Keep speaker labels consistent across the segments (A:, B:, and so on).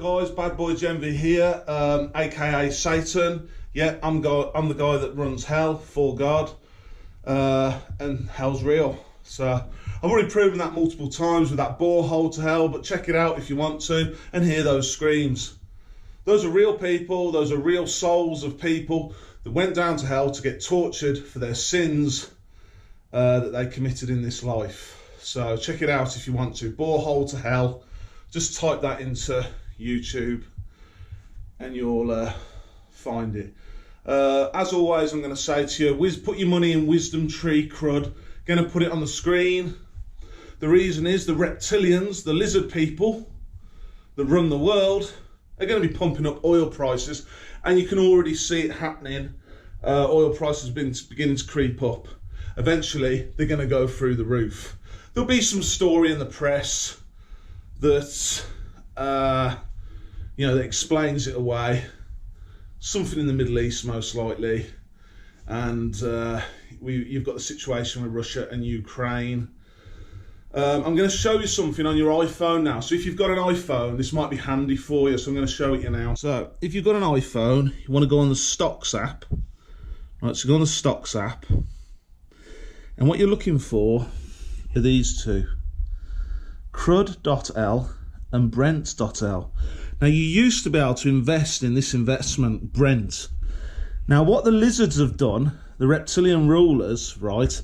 A: guys, Bad Boy Jenvey here, aka Satan. Yeah, I'm the guy that runs hell for God, and hell's real. So I've already proven that multiple times with that borehole to hell, but check it out if you want to and hear those screams. Those are real people, those are real souls of people that went down to hell to get tortured for their sins that they committed in this life. So check it out if you want to. Borehole to hell. Just type that into YouTube and you'll find it. As always, I'm going to say to you, put your money in Wisdomtree CRUD. Going to put it on the screen. The reason is the reptilians, the lizard people that run the world, are going to be pumping up oil prices, and you can already see it happening. Oil prices beginning to creep up. Eventually, they're going to go through the roof. There'll be some story in the press that that explains it away. Something in the Middle East, most likely, and you've got the situation with Russia and Ukraine. I'm going to show you something on your iPhone now. So if you've got an iPhone, this might be handy for you. So I'm going to show it you now. So if you've got an iPhone, you want to go on the Stocks app. Right, so go on the Stocks app, and what you're looking for are these two. CRUD.L and Brent.L. Now, you used to be able to invest in this investment, Brent. Now, what the lizards have done, the reptilian rulers, right,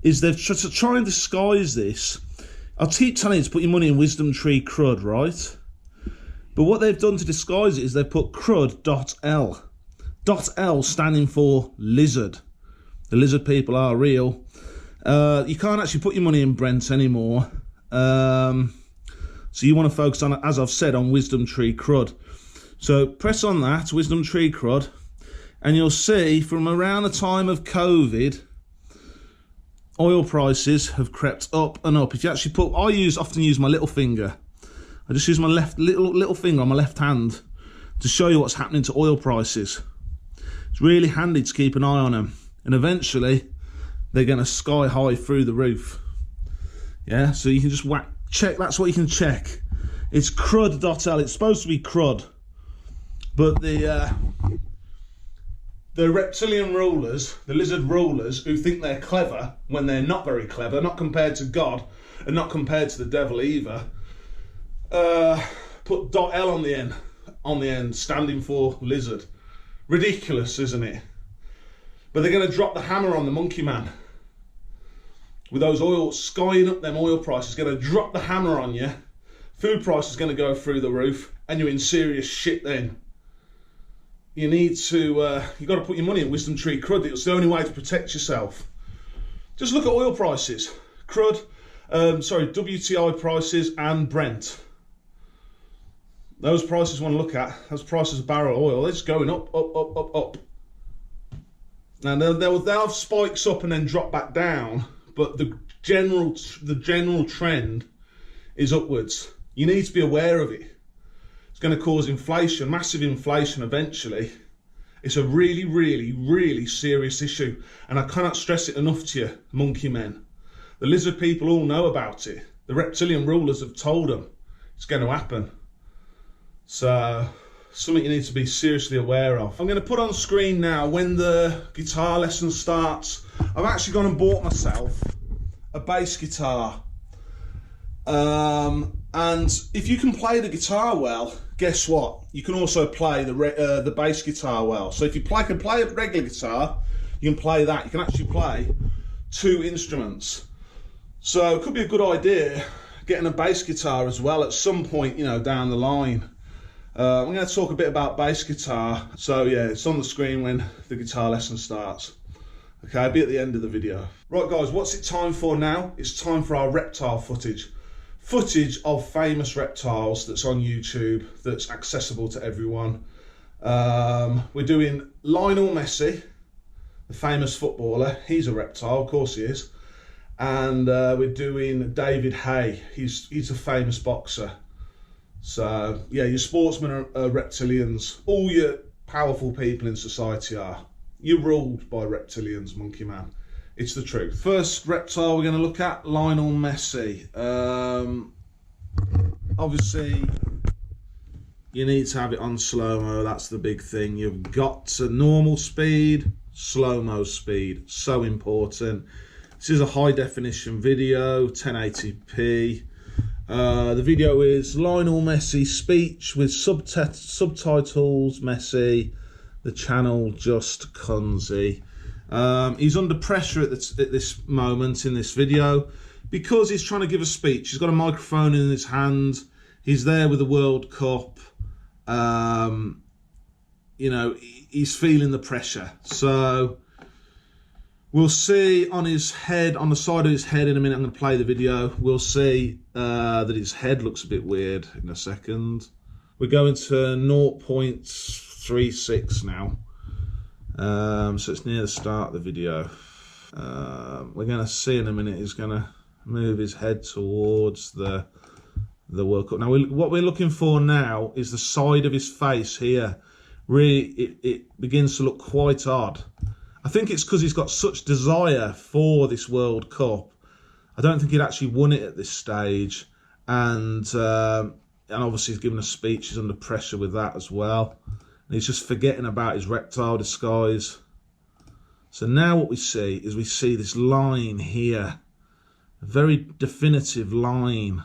A: is they've tried to try and disguise this. I'll keep telling you to put your money in Wisdomtree CRUD, right? But what they've done to disguise it is they've put CRUD.L. .L standing for lizard. The lizard people are real. You can't actually put your money in Brent anymore. So you want to focus on, as I've said, on Wisdomtree CRUD. So press on that, Wisdomtree CRUD, and you'll see from around the time of COVID, oil prices have crept up and up. If you actually put, often use my little finger. I just use my little finger on my left hand to show you what's happening to oil prices. It's really handy to keep an eye on them, and eventually they're going to sky high through the roof. Yeah, so you can just check, that's what you can check. It's CRUD.L, it's supposed to be CRUD. But the reptilian rulers, the lizard rulers, who think they're clever when they're not very clever, not compared to God, and not compared to the devil either, put .L on the end, standing for lizard. Ridiculous, isn't it? But they're going to drop the hammer on the monkey man. With those skying up them oil prices, going to drop the hammer on you. Food price is going to go through the roof, and you're in serious shit then. You need to, you've got to put your money in Wisdomtree CRUD. It's the only way to protect yourself. Just look at oil prices. CRUD, WTI prices and Brent. Those prices you want to look at, those prices of barrel of oil, they're just going up, up, up, up, up. Now they'll have spikes up and then drop back down, but the general trend is upwards. You need to be aware of it. It's going to cause inflation, massive inflation eventually. It's a really, really, really serious issue, and I cannot stress it enough to you, monkey men. The lizard people all know about it. The reptilian rulers have told them it's going to happen. So, something you need to be seriously aware of. I'm going to put on screen now when the guitar lesson starts. I've actually gone and bought myself a bass guitar. And if you can play the guitar well, guess what? You can also play the bass guitar well. So if you can play a regular guitar, you can play that. You can actually play two instruments. So it could be a good idea getting a bass guitar as well at some point, down the line. I'm going to talk a bit about bass guitar. So yeah, it's on the screen when the guitar lesson starts. Okay, I'll be at the end of the video. Right guys, what's it time for now? It's time for our reptile footage. Footage of famous reptiles that's on YouTube, that's accessible to everyone. We're doing Lionel Messi, the famous footballer. He's a reptile, of course he is. And we're doing David Haye. He's a famous boxer. So yeah, your sportsmen are reptilians. All your powerful people in society are. You're ruled by reptilians, monkey man. It's the truth. First reptile we're going to look at, Lionel Messi. Obviously, you need to have it on slow-mo. That's the big thing. You've got to normal speed, slow-mo speed. So important. This is a high definition video, 1080p. The video is Lionel Messi speech with subtitles Messi. The channel just Kunzi. He's under pressure at this moment in this video because he's trying to give a speech. He's got a microphone in his hand. He's there with the World Cup. You know, he's feeling the pressure. So we'll see on his head, on the side of his head in a minute. I'm going to play the video. We'll see that his head looks a bit weird in a second. We're going to 0.36 now. So it's near the start of the video. We're going to see in a minute he's going to move his head towards the World Cup. Now, what we're looking for now is the side of his face here. Really, it begins to look quite odd. I think it's because he's got such desire for this World Cup. I don't think he'd actually won it at this stage. And obviously he's given a speech. He's under pressure with that as well. And he's just forgetting about his reptile disguise. So now what we see is we see this line here. A very definitive line.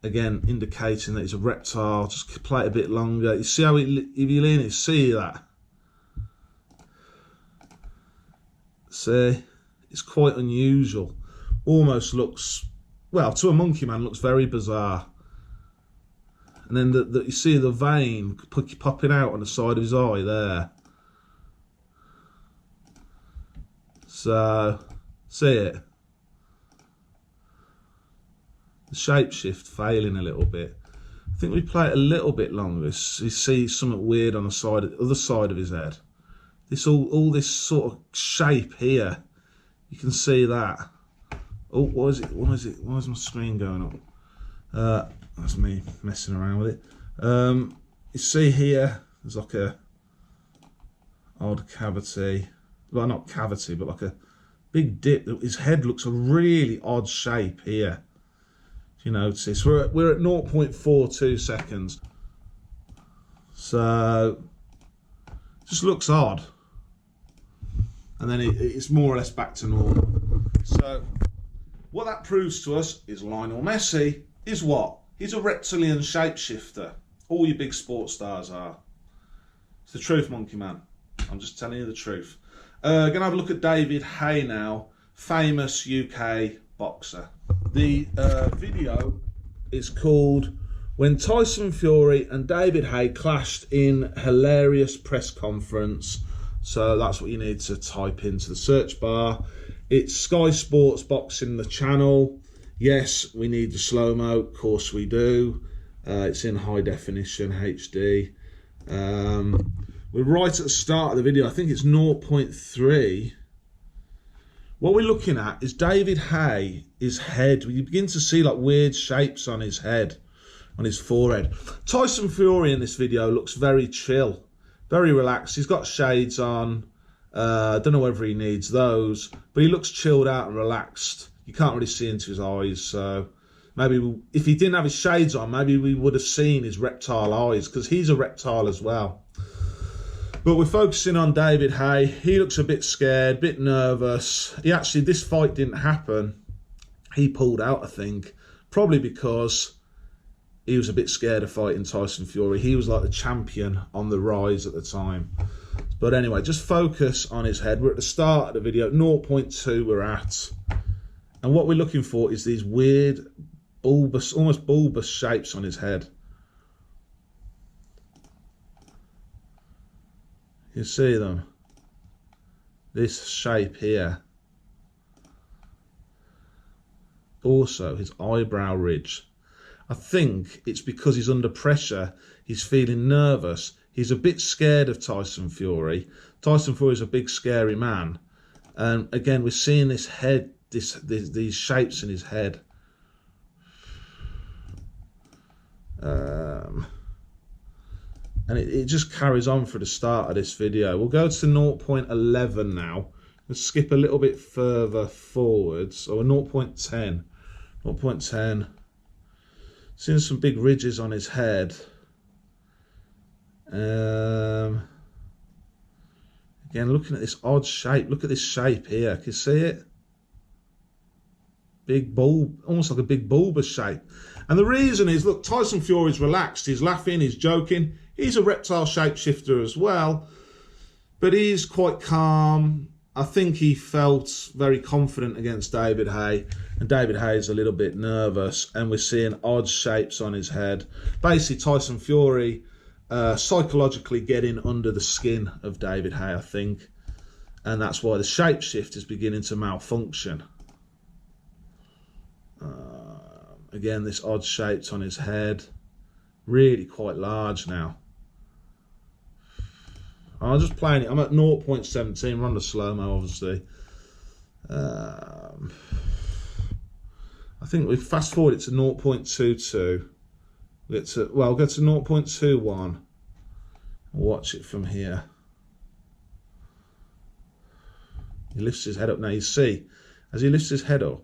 A: Again, indicating that he's a reptile. Just play it a bit longer. You see how if you lean it, see that? See? It's quite unusual. Almost looks, well, to a monkey man, looks very bizarre. And then you see the vein popping out on the side of his eye there. So, see it? The shapeshift failing a little bit. I think we play it a little bit longer. You see something weird on the side, other side of his head. This all this sort of shape here. You can see that. Oh, what is it? Why is my screen going up? That's me messing around with it. You see here, there's like a odd cavity. Well, not cavity, but like a big dip. His head looks a really odd shape here. You notice we're at 0.42 seconds, so just looks odd, and then it's more or less back to normal. So what that proves to us is Lionel Messi is what? He's a reptilian shapeshifter. All your big sports stars are. It's the truth, monkey man. I'm just telling you the truth. Gonna have a look at David Haye now, famous UK boxer. The video is called When Tyson Fury and David Haye Clashed in Hilarious Press Conference. So that's what you need to type into the search bar. It's Sky Sports Boxing, the channel. Yes, we need the slow-mo, of course we do. It's in high definition, HD. We're right at the start of the video. I think it's 0.3. What we're looking at is David Haye, his head. You begin to see like weird shapes on his head, on his forehead. Tyson Fury in this video looks very chill, very relaxed. He's got shades on. I don't know whether he needs those, but he looks chilled out and relaxed. You can't really see into his eyes, so maybe if he didn't have his shades on, maybe we would have seen his reptile eyes, because he's a reptile as well. But we're focusing on David Haye. He looks a bit scared, a bit nervous. This fight didn't happen. He pulled out, I think, probably because he was a bit scared of fighting Tyson Fury. He was like the champion on the rise at the time. But anyway, just focus on his head. We're at the start of the video, 0.2 we're at. And what we're looking for is these weird, bulbous, almost bulbous shapes on his head. You see them? This shape here. Also, his eyebrow ridge. I think it's because he's under pressure. He's feeling nervous. He's a bit scared of Tyson Fury. Tyson Fury's a big, scary man. And again, we're seeing this head, these shapes in his head. And it just carries on for the start of this video. We'll go to 0.11 now. Let's skip a little bit further forwards. Or 0.10. 0.10. Seeing some big ridges on his head. Again, looking at this odd shape. Look at this shape here. Can you see it? Big bulb, almost like a big bulbous shape. And the reason is, look, Tyson Fury's relaxed. He's laughing, he's joking. He's a reptile shapeshifter as well. But he's quite calm. I think he felt very confident against David Haye. And David Haye's a little bit nervous. And we're seeing odd shapes on his head. Basically, Tyson Fury psychologically getting under the skin of David Haye, I think. And that's why the shapeshift is beginning to malfunction. Again, this odd shapes on his head. Really quite large now. I'm just playing it. I'm at 0.17. We're on the slow-mo, obviously. I think we fast forward it to 0.22. I'll go to 0.21. Watch it from here. He lifts his head up. Now you see, as he lifts his head up,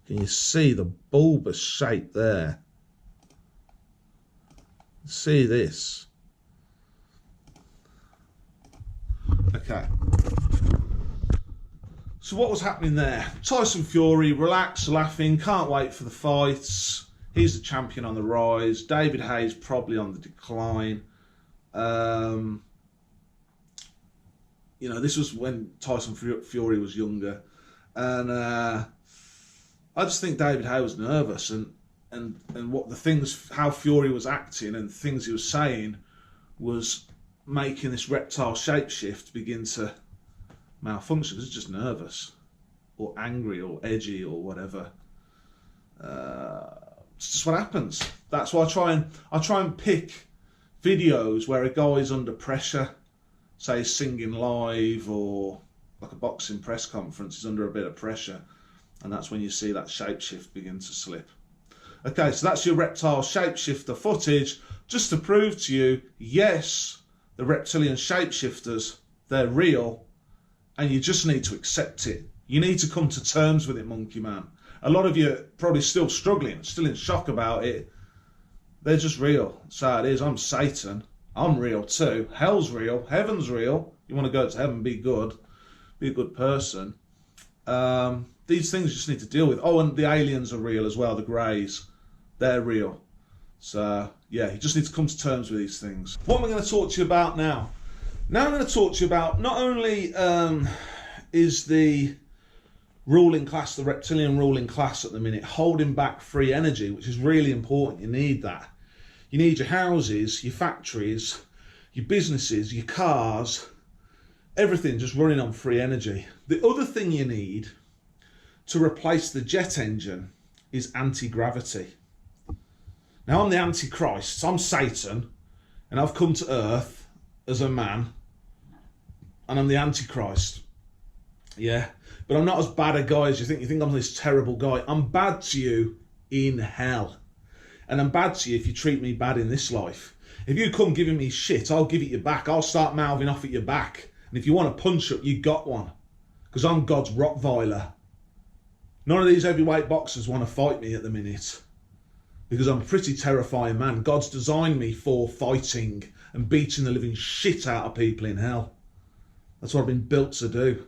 A: can you see the bulbous shape there? See this? Okay. So what was happening there? Tyson Fury, relaxed, laughing, can't wait for the fights. He's the champion on the rise. David Haye's probably on the decline. You know, this was when Tyson Fury was younger. And I just think David Haye was nervous, and what the things, how Fury was acting and things he was saying was making this reptile shapeshift begin to malfunction. He's just nervous or angry or edgy or whatever. It's just what happens. That's why I try and pick videos where a guy's under pressure, say singing live or like a boxing press conference, is under a bit of pressure. And that's when you see that shapeshift begin to slip. Okay, so that's your reptile shapeshifter footage, just to prove to you, yes, the reptilian shapeshifters, they're real, and you just need to accept it. You need to come to terms with it, monkey man. A lot of you are probably still struggling, still in shock about it. They're just real. So it is. I'm Satan. I'm real too. Hell's real. Heaven's real. You want to go to heaven, be good. Be a good person. These things you just need to deal with. Oh, and the aliens are real as well, the greys. They're real. So, yeah, you just need to come to terms with these things. What am I going to talk to you about now? Now I'm going to talk to you about, not only is the ruling class, the reptilian ruling class at the minute, holding back free energy, which is really important. You need that. You need your houses, your factories, your businesses, your cars, everything just running on free energy. The other thing you need to replace the jet engine is anti-gravity. Now, I'm the Antichrist, I'm Satan, and I've come to Earth as a man, and I'm the Antichrist. Yeah, but I'm not as bad a guy as you think. You think I'm this terrible guy. I'm bad to you in hell. And I'm bad to you if you treat me bad in this life. If you come giving me shit, I'll give it you back. I'll start mouthing off at your back. And if you want a punch up, you got one. Because I'm God's Rottweiler. None of these heavyweight boxers want to fight me at the minute. Because I'm a pretty terrifying man. God's designed me for fighting and beating the living shit out of people in hell. That's what I've been built to do.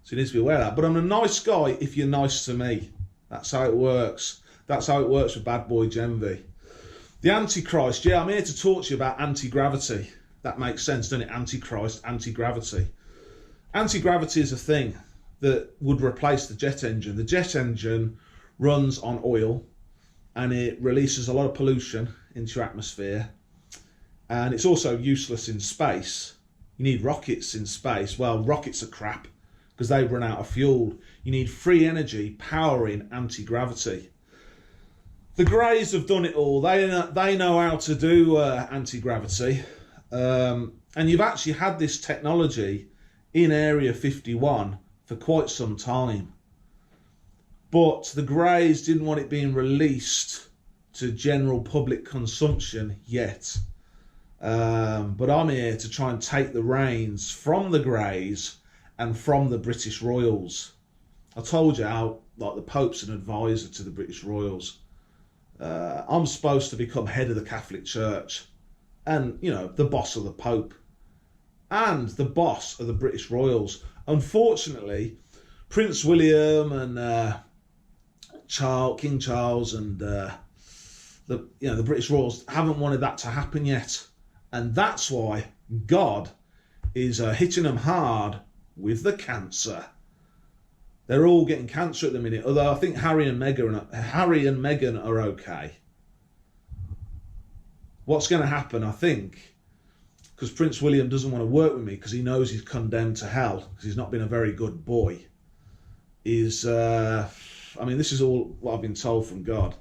A: So you need to be aware of that. But I'm a nice guy if you're nice to me. That's how it works. That's how it works with bad boy Jenvey. The Antichrist, yeah, I'm here to talk to you about anti-gravity. That makes sense, doesn't it? Antichrist, anti-gravity. Anti-gravity is a thing that would replace the jet engine. The jet engine runs on oil and it releases a lot of pollution into your atmosphere. And it's also useless in space. You need rockets in space. Well, rockets are crap because they run out of fuel. You need free energy powering anti-gravity. The Greys have done it all. They know how to do anti-gravity. And you've actually had this technology in Area 51 for quite some time. But the Greys didn't want it being released to general public consumption yet. But I'm here to try and take the reins from the Greys and from the British Royals. I told you how, like, the Pope's an advisor to the British Royals. I'm supposed to become head of the Catholic Church. and, you know, the boss of the Pope and the boss of the British Royals. Unfortunately, Prince William and King Charles and the British Royals haven't wanted that to happen yet, and that's why God is hitting them hard with the cancer. They're all getting cancer at the minute, although I think Harry and Meghan are okay. What's going to happen, I think, because Prince William doesn't want to work with me because he knows he's condemned to hell because he's not been a very good boy, is, I mean, this is all what I've been told from God.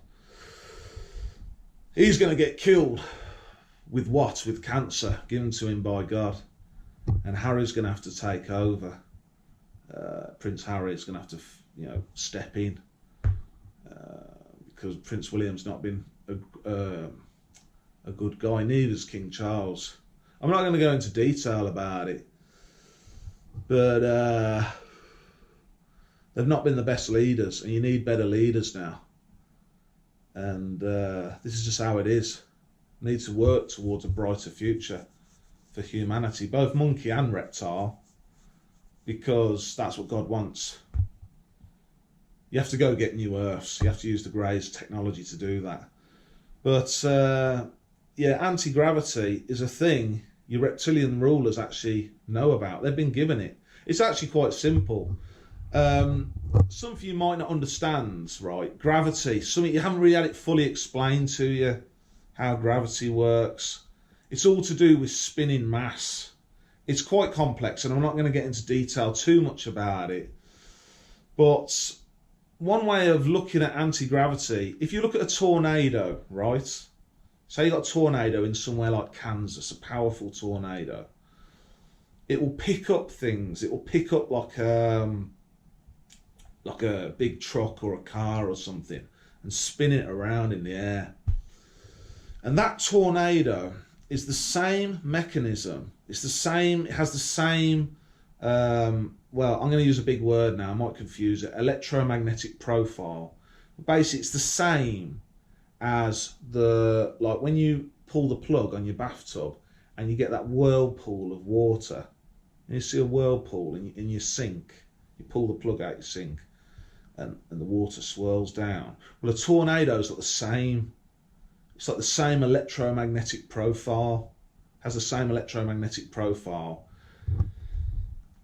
A: He's going to get killed with what? With cancer given to him by God. And Harry's going to have to take over. Prince Harry is going to have to, you know, step in because Prince William's not been a good guy. Neither's King Charles. I'm not going to go into detail about it, but they've not been the best leaders, and you need better leaders now. And this is just how it is. We need to work towards a brighter future for humanity, both monkey and reptile, because that's what God wants. You have to go get new Earths. You have to use the Greys technology to do that. But yeah, anti-gravity is a thing your reptilian rulers actually know about. They've been given it. It's actually quite simple. Some of you might not understand, right? Gravity, something you haven't really had it fully explained to you, how gravity works. It's all to do with spinning mass. It's quite complex, and I'm not going to get into detail too much about it. But one way of looking at anti-gravity, if you look at a tornado, right? Say you got a tornado in somewhere like Kansas, a powerful tornado. It will pick up things. It will pick up like a big truck or a car or something and spin it around in the air. And that tornado is the same mechanism. It's the same, it has the same, well, I'm going to use a big word now, I might confuse it, electromagnetic profile. Basically, it's the same as like when you pull the plug on your bathtub and you get that whirlpool of water, and you see a whirlpool in your sink, you pull the plug out your sink and the water swirls down. Well, a tornado is like the same. It's like the same electromagnetic profile, has the same electromagnetic profile.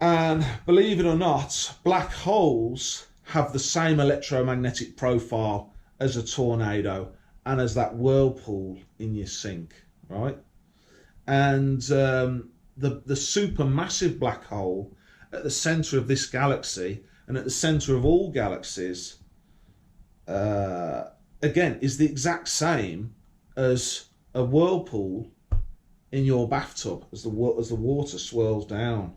A: And believe it or not, black holes have the same electromagnetic profile as a tornado and as that whirlpool in your sink, right? And the supermassive black hole at the centre of this galaxy and at the centre of all galaxies, again, is the exact same as a whirlpool in your bathtub as the water swirls down.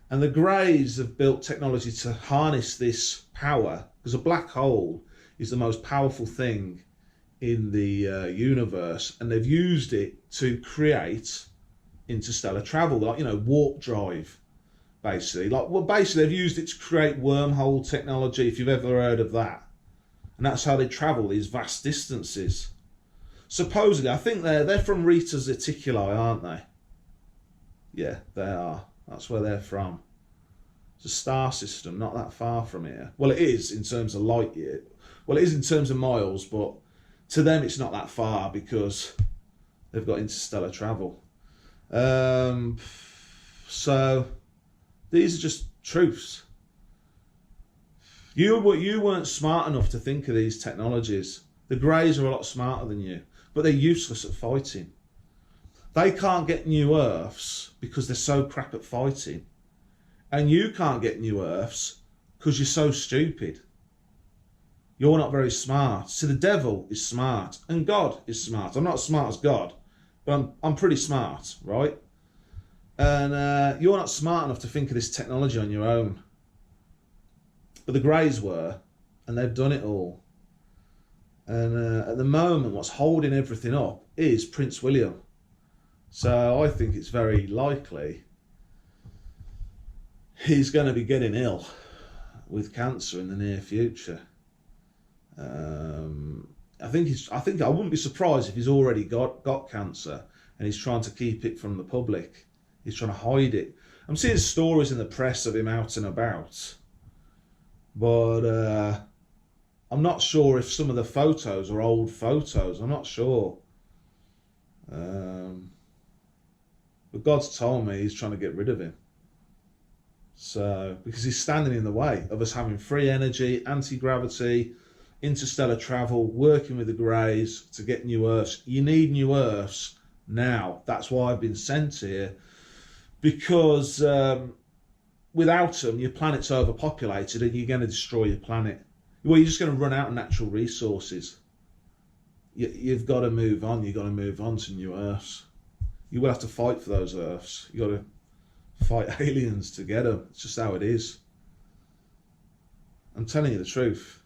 A: And the Greys have built technology to harness this power, because a black hole is the most powerful thing in the universe, and they've used it to create interstellar travel, like, you know, warp drive, basically. Like, well, basically they've used it to create wormhole technology, if you've ever heard of that. And that's how they travel these vast distances. Supposedly, I think they're from Rita Zeticuli, aren't they? Yeah, they are. That's where they're from. It's a star system, not that far from here. Well, it is in terms of light year. Well, it is in terms of miles, but to them it's not that far because they've got interstellar travel. So these are just truths. You weren't smart enough to think of these technologies. The Greys are a lot smarter than you, but they're useless at fighting. They can't get new Earths because they're so crap at fighting. And you can't get new Earths because you're so stupid. You're not very smart. See, the devil is smart and God is smart. I'm not as smart as God, but I'm pretty smart, right? And you're not smart enough to think of this technology on your own. But the Greys were, and they've done it all. And at the moment, what's holding everything up is Prince William. So I think it's very likely he's going to be getting ill with cancer in the near future. I think I wouldn't be surprised if he's already got cancer, and he's trying to keep it from the public. He's trying to hide it. I'm seeing stories in the press of him out and about, but I'm not sure if some of the photos are old photos. I'm not sure. But God's told me he's trying to get rid of him. So, because he's standing in the way of us having free energy, anti-gravity, interstellar travel, working with the Greys to get new Earths. You need new Earths now. That's why I've been sent here. Because without them, your planet's overpopulated and you're going to destroy your planet. Well, you're just going to run out of natural resources. You've got to move on. You've got to move on to new Earths. You will have to fight for those Earths. You've got to fight aliens to get them. It's just how it is. I'm telling you the truth.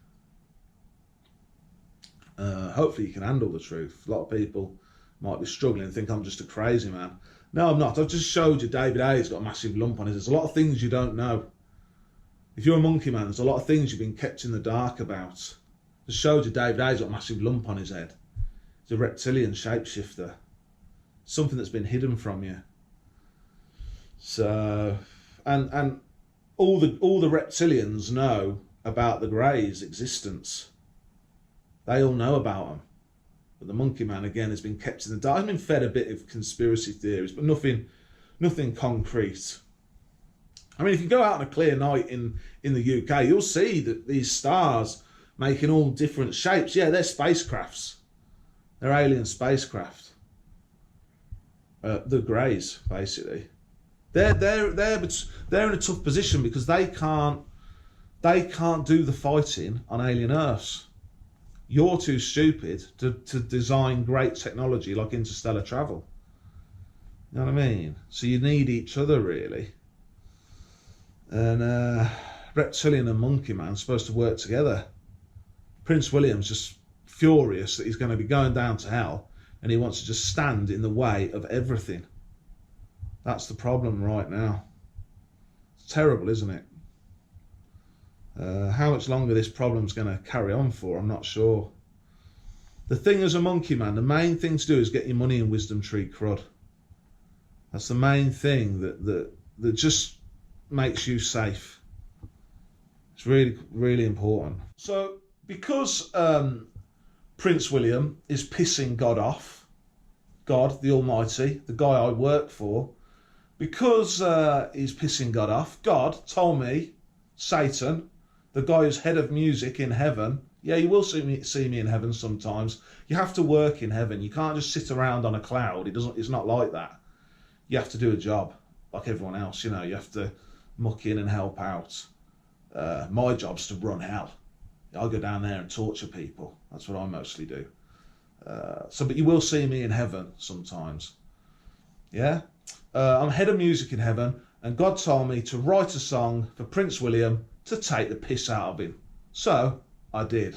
A: Hopefully you can handle the truth. A lot of people might be struggling and think I'm just a crazy man. No, I'm not. I've just showed you David Haye's got a massive lump on his. There's a lot of things you don't know. If you're a monkey man, there's a lot of things you've been kept in the dark about. I just showed you David Haye's got a massive lump on his head. He's a reptilian shapeshifter. Something that's been hidden from you. So, and all the reptilians know about the Greys' existence. They all know about them. But the monkey man, again, has been kept in the dark. I've been fed a bit of conspiracy theories, but nothing concrete. I mean, if you go out on a clear night in the UK, you'll see that these stars making all different shapes. Yeah, they're spacecrafts. They're alien spacecraft. The Greys, basically. They're in a tough position because they can't do the fighting on alien Earths. You're too stupid to design great technology like interstellar travel. You know what I mean? So you need each other, really. And Reptilian and Monkey Man are supposed to work together. Prince William's just furious that he's going to be going down to hell and he wants to just stand in the way of everything. That's the problem right now. It's terrible, isn't it? How much longer this problem's going to carry on for, I'm not sure. The thing as a monkey man, the main thing to do is get your money in Wisdomtree CRUD. That's the main thing that just makes you safe. It's really, really important. So, because Prince William is pissing God off, God, the Almighty, the guy I work for, because he's pissing God off, God told me, Satan, the guy who's head of music in heaven, yeah, you will see me in heaven sometimes. You have to work in heaven. You can't just sit around on a cloud. It's not like that. You have to do a job like everyone else. You know, you have to muck in and help out. My job's to run hell. I go down there and torture people. That's what I mostly do. But you will see me in heaven sometimes. Yeah? I'm head of music in heaven, and God told me to write a song for Prince William to take the piss out of him. So, I did.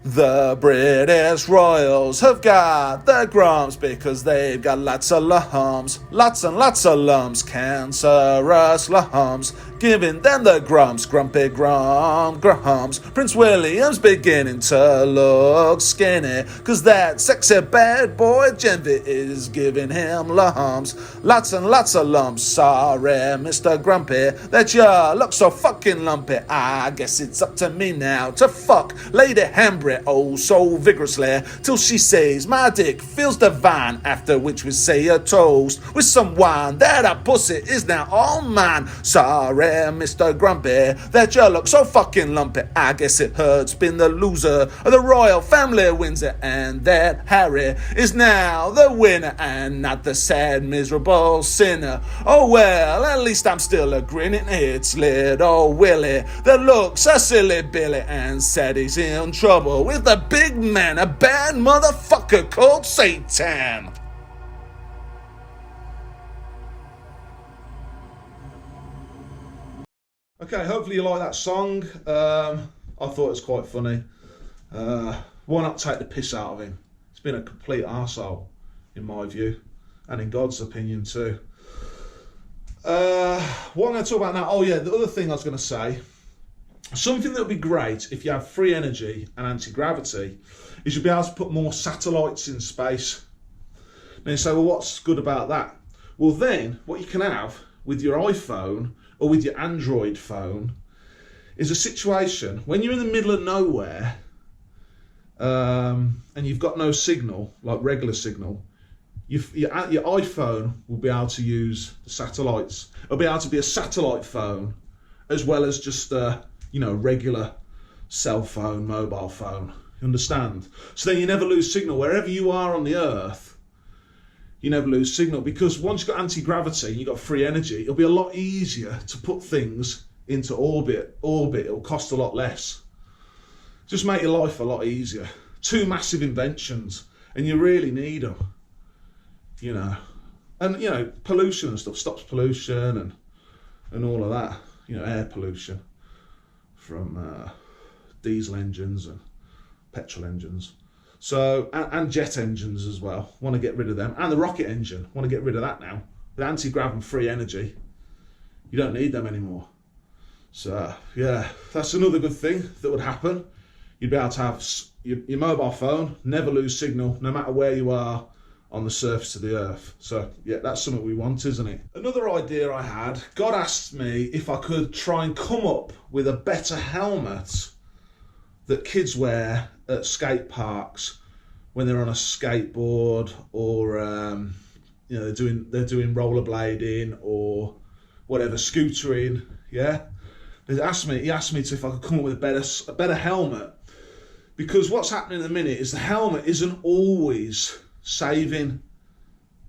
A: The British Royals have got the grumps because they've got lots of lumps, lots and lots of lumps, cancerous lumps, giving them the grumps, grumpy grumps. Prince William's beginning to look skinny because that sexy bad boy Jenvey is giving him lumps, lots and lots of lumps. Sorry, Mr. Grumpy, that you look so fucking lumpy. I guess it's up to me now to fuck Lady Hambry oh so vigorously till she says my dick feels divine, after which we say a toast with some wine that our pussy is now all mine. Sorry, Mr. Grumpy, that you look so fucking lumpy. I guess it hurts being the loser of the royal family Windsor, and that Harry is now the winner and not the sad miserable sinner. Oh well, at least I'm still a grinning. It's little Willie that looks a silly Billy and said he's in trouble with the big man, a bad motherfucker called Satan. Okay, hopefully you like that song. I thought it was quite funny. Why not take the piss out of him? He's been a complete arsehole, in my view, and in God's opinion too. What I'm going to talk about now, oh yeah, the other thing I was going to say, Something that would be great if you have free energy and anti-gravity is you'll be able to put more satellites in space. Now you say, well, what's good about that? Well, then what you can have with your iPhone or with your Android phone is a situation when you're in the middle of nowhere and you've got no signal, like regular signal, your iPhone will be able to use the satellites. It'll be able to be a satellite phone as well as just regular cell phone, mobile phone. You understand? So then you never lose signal. Wherever you are on the earth, you never lose signal, because once you've got anti-gravity and you've got free energy, it'll be a lot easier to put things into orbit. It'll cost a lot less. Just make your life a lot easier. Two massive inventions, and you really need them. And pollution and stuff, stops pollution and all of that. Air pollution from diesel engines and petrol engines. So, and jet engines as well. Want to get rid of them. And the rocket engine. Want to get rid of that now. With anti-grav and free energy, you don't need them anymore. So, yeah, that's another good thing that would happen. You'd be able to have your mobile phone, never lose signal, no matter where you are on the surface of the earth. So, yeah, that's something we want, isn't it? Another idea I had, God asked me if I could try and come up with a better helmet that kids wear at skate parks when they're on a skateboard, or they're doing rollerblading or whatever, scootering. Yeah, he asked me if I could come up with a better helmet, because what's happening at the minute is the helmet isn't always saving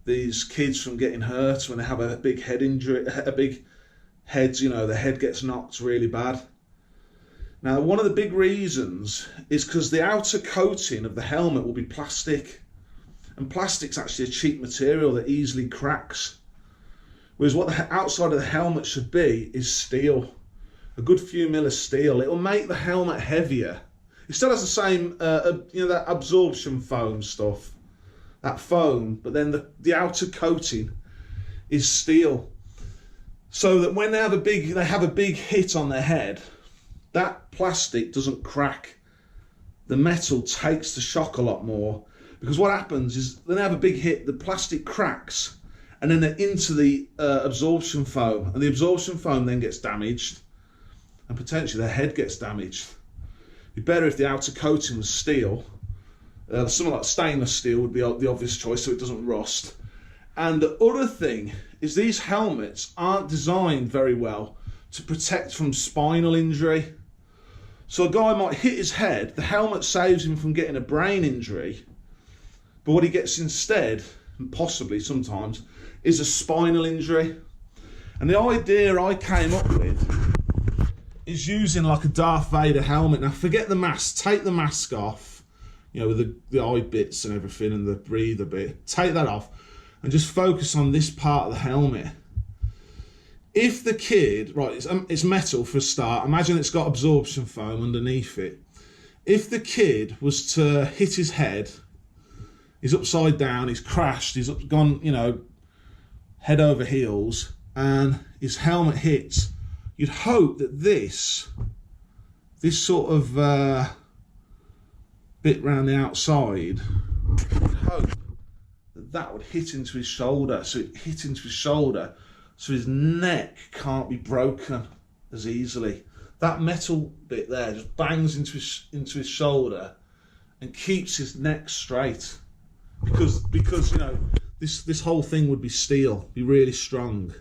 A: these kids from getting hurt when they have a big head injury, a big head. The head gets knocked really bad. Now, one of the big reasons is because the outer coating of the helmet will be plastic, and plastic's actually a cheap material that easily cracks. Whereas what the outside of the helmet should be is steel, a good few mil of steel. It will make the helmet heavier. It still has the same, that absorption foam stuff, that foam, but then the outer coating is steel, so that when they have a big hit on their head, that plastic doesn't crack. The metal takes the shock a lot more, because what happens is when they have a big hit, the plastic cracks, and then they're into the absorption foam, and the absorption foam then gets damaged, and potentially their head gets damaged. It'd be better if the outer coating was steel. Something like stainless steel would be the obvious choice, so it doesn't rust. And the other thing is these helmets aren't designed very well to protect from spinal injury. So a guy might hit his head, the helmet saves him from getting a brain injury, but what he gets instead, and possibly sometimes, is a spinal injury. And the idea I came up with is using like a Darth Vader helmet. Now forget the mask, take the mask off, with the eye bits and everything and the breather bit, take that off and just focus on this part of the helmet. If the kid, right, it's metal for a start, imagine it's got absorption foam underneath it. If the kid was to hit his head, he's upside down, he's crashed, he's gone, head over heels, and his helmet hits, you'd hope that this sort of bit round the outside, you'd hope that would hit into his shoulder. So it hit into his shoulder, so his neck can't be broken as easily. That metal bit there just bangs into his shoulder and keeps his neck straight, because this whole thing would be steel, be really strong.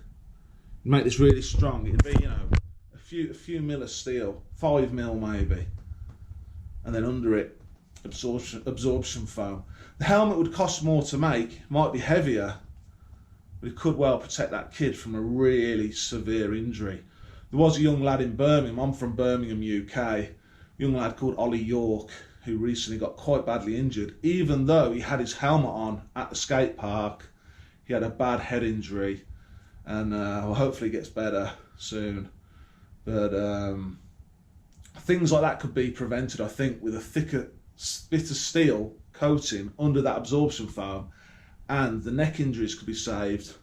A: You'd make this really strong. It'd be a few mil of steel, 5 mil maybe, and then under it absorption foam. The helmet would cost more to make, might be heavier, but it could well protect that kid from a really severe injury. There was a young lad in Birmingham, I'm from Birmingham, UK, a young lad called Ollie York, who recently got quite badly injured. Even though he had his helmet on at the skate park, he had a bad head injury, and hopefully it gets better soon. But things like that could be prevented, I think, with a thicker bit of steel coating under that absorption foam, and the neck injuries could be saved.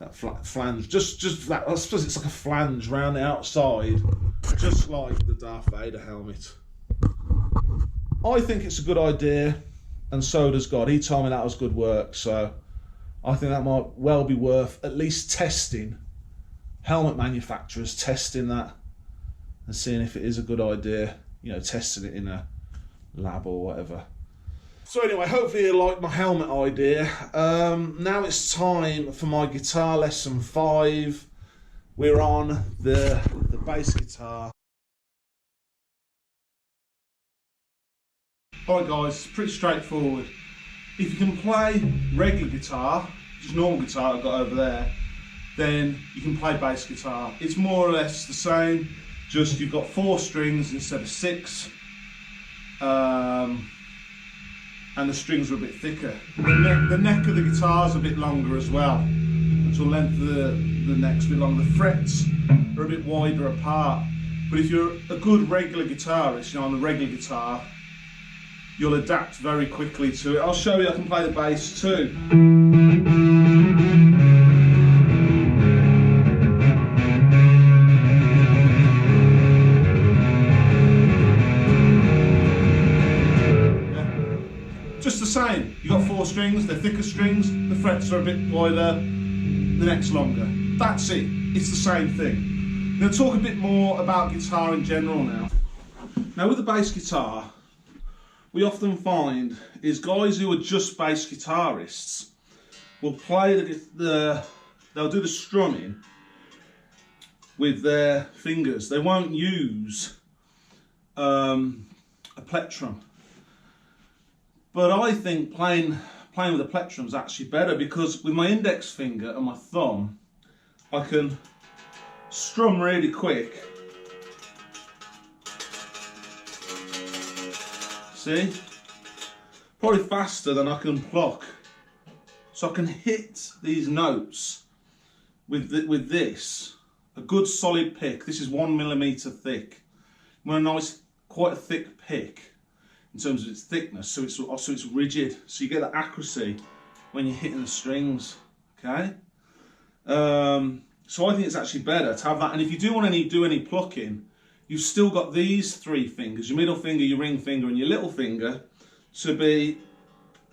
A: that flange, just that. I suppose it's like a flange round the outside, just like the Darth Vader helmet. I think it's a good idea, and so does God. He told me that was good work, so I think that might well be worth at least testing. Helmet manufacturers testing that and seeing if it is a good idea. You know, testing it in a lab or whatever. So anyway, hopefully you like my helmet idea. Now it's time for my guitar lesson 5. We're on the bass guitar. Alright guys, pretty straightforward. If you can play regular guitar, just normal guitar I've got over there, then you can play bass guitar. It's more or less the same, just you've got 4 strings instead of 6. And the strings are a bit thicker. The neck of the guitar is a bit longer as well. The actual length of the neck's a bit longer. The frets are a bit wider apart. But if you're a good regular guitarist, you know, on the regular guitar, you'll adapt very quickly to it. I'll show you I can play the bass too. Just the same. You've got 4 strings, they're thicker strings, the frets are a bit wider, the neck's longer. That's it. It's the same thing. I'm going to talk a bit more about guitar in general now. Now with the bass guitar, we often find is guys who are just bass guitarists will play they'll do the strumming with their fingers. They won't use a plectrum. But I think playing with a plectrum is actually better, because with my index finger and my thumb, I can strum really quick. See? Probably faster than I can pluck. So I can hit these notes with this. A good solid pick. This is 1mm thick. You want a nice, quite a thick pick in terms of its thickness, so it's rigid, so you get that accuracy when you're hitting the strings. Okay, so I think it's actually better to have that. And if you do want to do any plucking, you've still got these 3 fingers: your middle finger, your ring finger, and your little finger, to be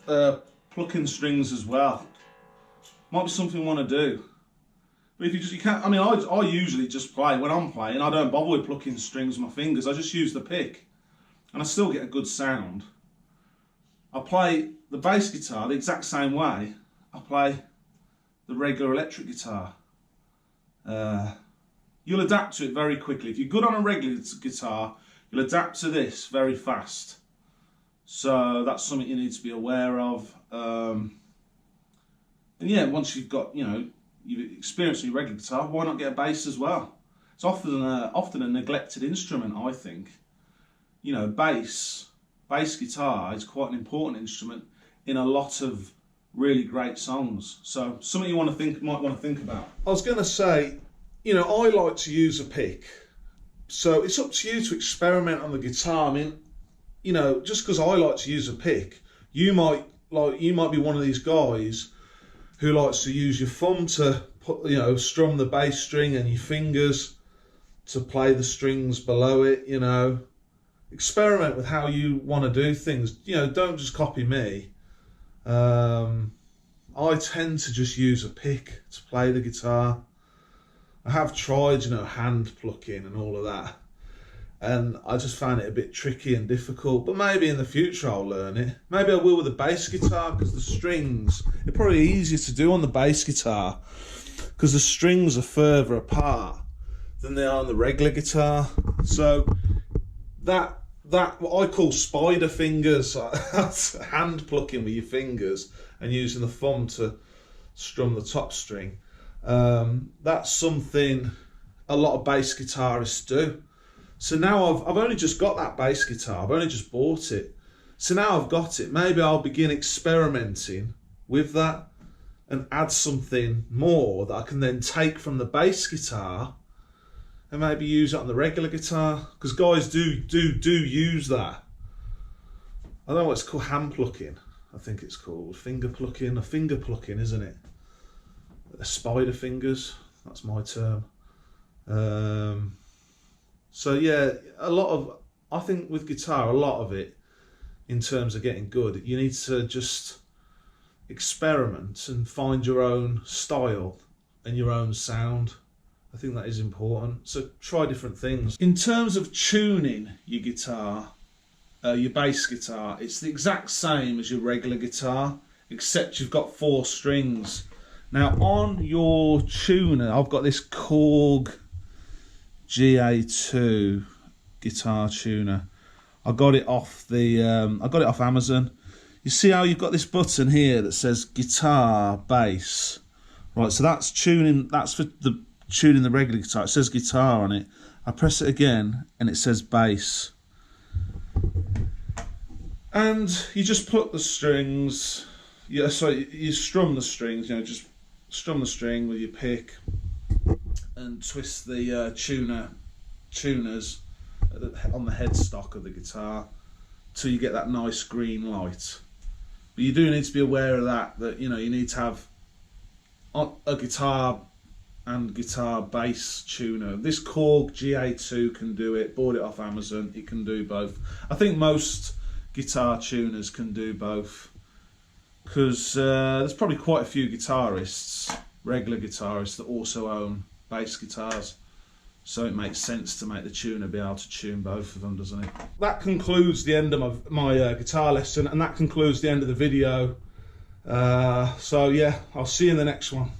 A: plucking strings as well. Might be something you want to do. But if you can't. I mean, I usually just play when I'm playing. I don't bother with plucking strings with my fingers. I just use the pick. And I still get a good sound. I play the bass guitar the exact same way I play the regular electric guitar. You'll adapt to it very quickly. If you're good on a regular guitar, you'll adapt to this very fast. So that's something you need to be aware of. And yeah, once you've got, you know, you've experienced your regular guitar, why not get a bass as well? It's often a neglected instrument, I think. You know, bass guitar is quite an important instrument in a lot of really great songs. So something you might want to think about. I was going to say, you know, I like to use a pick. So it's up to you to experiment on the guitar. I mean, you know, just because I like to use a pick, you might be one of these guys who likes to use your thumb to strum the bass string, and your fingers to play the strings below it, you know. Experiment with how you want to do things. You know, don't just copy me. I tend to just use a pick to play the guitar. I have tried, you know, hand plucking and all of that, and I just found it a bit tricky and difficult. But maybe in the future I'll learn it. Maybe I will with the bass guitar, because the strings are probably easier to do on the bass guitar, because the strings are further apart than they are on the regular guitar. So that what I call spider fingers, that's hand plucking with your fingers and using the thumb to strum the top string. That's something a lot of bass guitarists do. So now I've only just got that bass guitar. I've only just bought it. So now I've got it. Maybe I'll begin experimenting with that and add something more that I can then take from the bass guitar and maybe use it on the regular guitar, because guys do use that. I don't know what it's called, hand plucking. I think it's called finger plucking, or finger plucking, isn't it? spider fingers. That's my term. So yeah, I think with guitar, a lot of it, in terms of getting good, you need to just experiment and find your own style and your own sound. I think that is important. So try different things. In terms of tuning your guitar, your bass guitar, it's the exact same as your regular guitar, except you've got 4 strings. Now on your tuner, I've got this Korg GA2 guitar tuner. I got it off Amazon. You see how you've got this button here that says guitar, bass, right? So that's tuning. That's for the tuning the regular guitar. It says guitar on it. I press it again, and it says bass. And you just pluck the strings. Yeah, so you strum the strings. You know, just strum the string with your pick, and twist the tuners on the headstock of the guitar till you get that nice green light. But you do need to be aware of that you know, you need to have a guitar and guitar bass tuner. This Korg GA2 can do it. Bought it off Amazon. It can do both. I think most guitar tuners can do both, because there's probably quite a few guitarists, regular guitarists, that also own bass guitars. So it makes sense to make the tuner be able to tune both of them, doesn't it? That concludes the end of my guitar lesson, and that concludes the end of the video. So yeah, I'll see you in the next one.